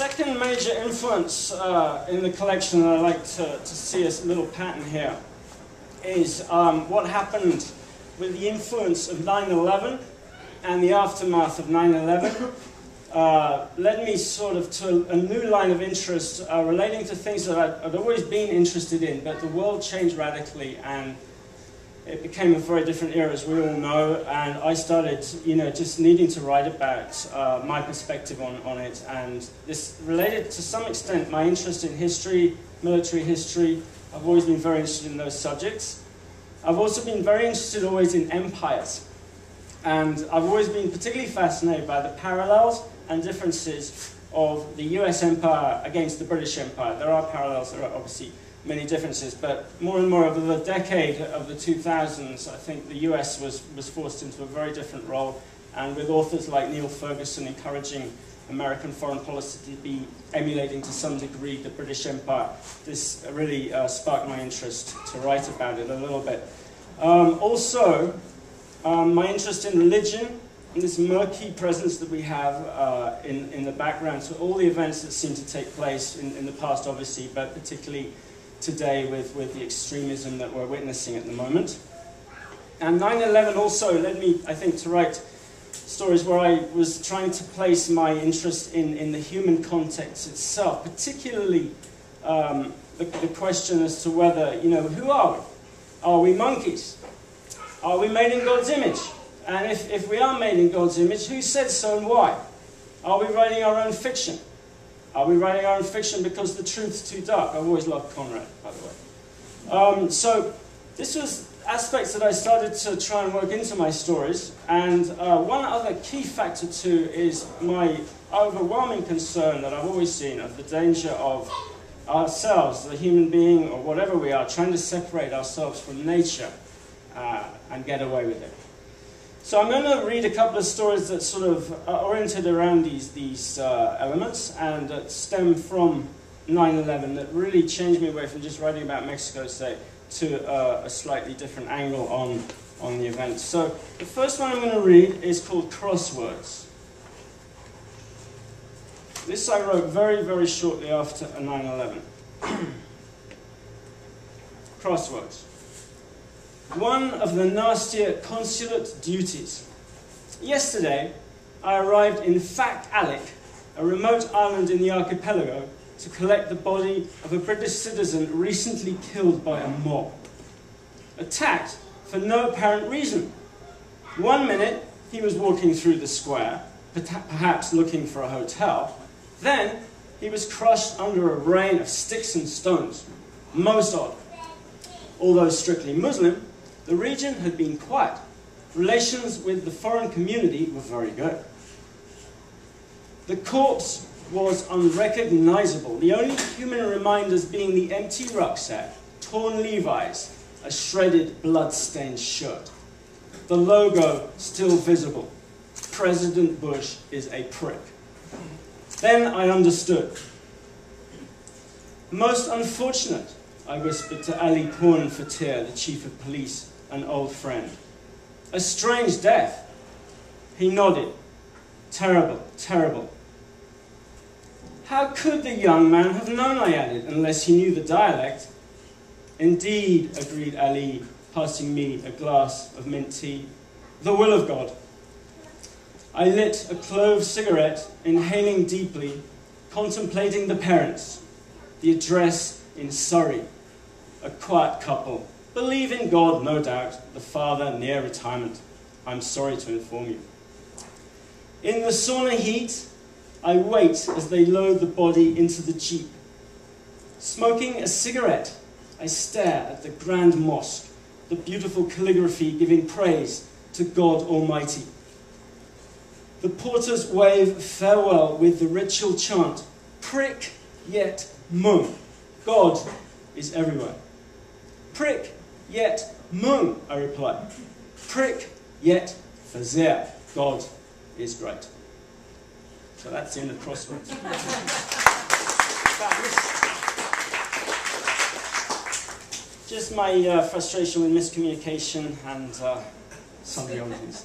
second major influence in the collection that I like to see as a little pattern here is what happened with the influence of 9/11 and the aftermath of 9/11 led me sort of to a new line of interest relating to things that I'd always been interested in, but the world changed radically and it became a very different era, as we all know, and I started, just needing to write about my perspective on it, and this related to some extent my interest in history, military history. I've always been very interested in those subjects. I've also been very interested always in empires, and I've always been particularly fascinated by the parallels and differences of the US Empire against the British Empire. There are parallels, there are obviously many differences, but more and more over the decade of the 2000s, I think the US was forced into a very different role, and with authors like Neil Ferguson encouraging American foreign policy to be emulating to some degree the British Empire, this really sparked my interest to write about it a little bit. Also, my interest in religion and this murky presence that we have in the background to all the events that seem to take place in the past, obviously, but particularly today with the extremism that we're witnessing at the moment. And 9/11 also led me, I think, to write stories where I was trying to place my interest in the human context itself, particularly the question as to whether, who are we? Are we monkeys? Are we made in God's image? And if we are made in God's image, who said so and why? Are we writing our own fiction? Are we writing our own fiction because the truth's too dark? I've always loved Conrad, by the way. So this was aspects that I started to try and work into my stories. And one other key factor too is my overwhelming concern that I've always seen of the danger of ourselves, the human being or whatever we are, trying to separate ourselves from nature and get away with it. So I'm going to read a couple of stories that sort of are oriented around these elements and that stem from 9/11 that really changed me away from just writing about Mexico, say, to a slightly different angle on the event. So the first one I'm going to read is called Crosswords. This I wrote very, very shortly after 9/11. Crosswords. One of the nastier consulate duties. Yesterday, I arrived in Fak Alik, a remote island in the archipelago, to collect the body of a British citizen recently killed by a mob. Attacked for no apparent reason. 1 minute, he was walking through the square, perhaps looking for a hotel. Then, he was crushed under a rain of sticks and stones. Most odd. Although strictly Muslim, the region had been quiet. Relations with the foreign community were very good. The corpse was unrecognizable, the only human reminders being the empty rucksack, torn Levi's, a shredded, blood-stained shirt. The logo still visible. President Bush is a prick. Then I understood. Most unfortunate, I whispered to Ali Pourn Fatir, the chief of police, an old friend. A strange death. He nodded. Terrible, terrible. How could the young man have known, I added, unless he knew the dialect? Indeed, agreed Ali, passing me a glass of mint tea. The will of God. I lit a clove cigarette, inhaling deeply, contemplating the parents, the address in Surrey. A quiet couple. Believe in God, no doubt. The father near retirement. I'm sorry to inform you. In the sauna heat, I wait as they load the body into the jeep. Smoking a cigarette, I stare at the grand mosque, the beautiful calligraphy giving praise to God Almighty. The porters wave farewell with the ritual chant, Prick yet mung. God is everywhere. Prick yet mung, I reply. Prick yet verzeer. God is great. So that's the end of Crosswords. Just my frustration with miscommunication and some of the other things.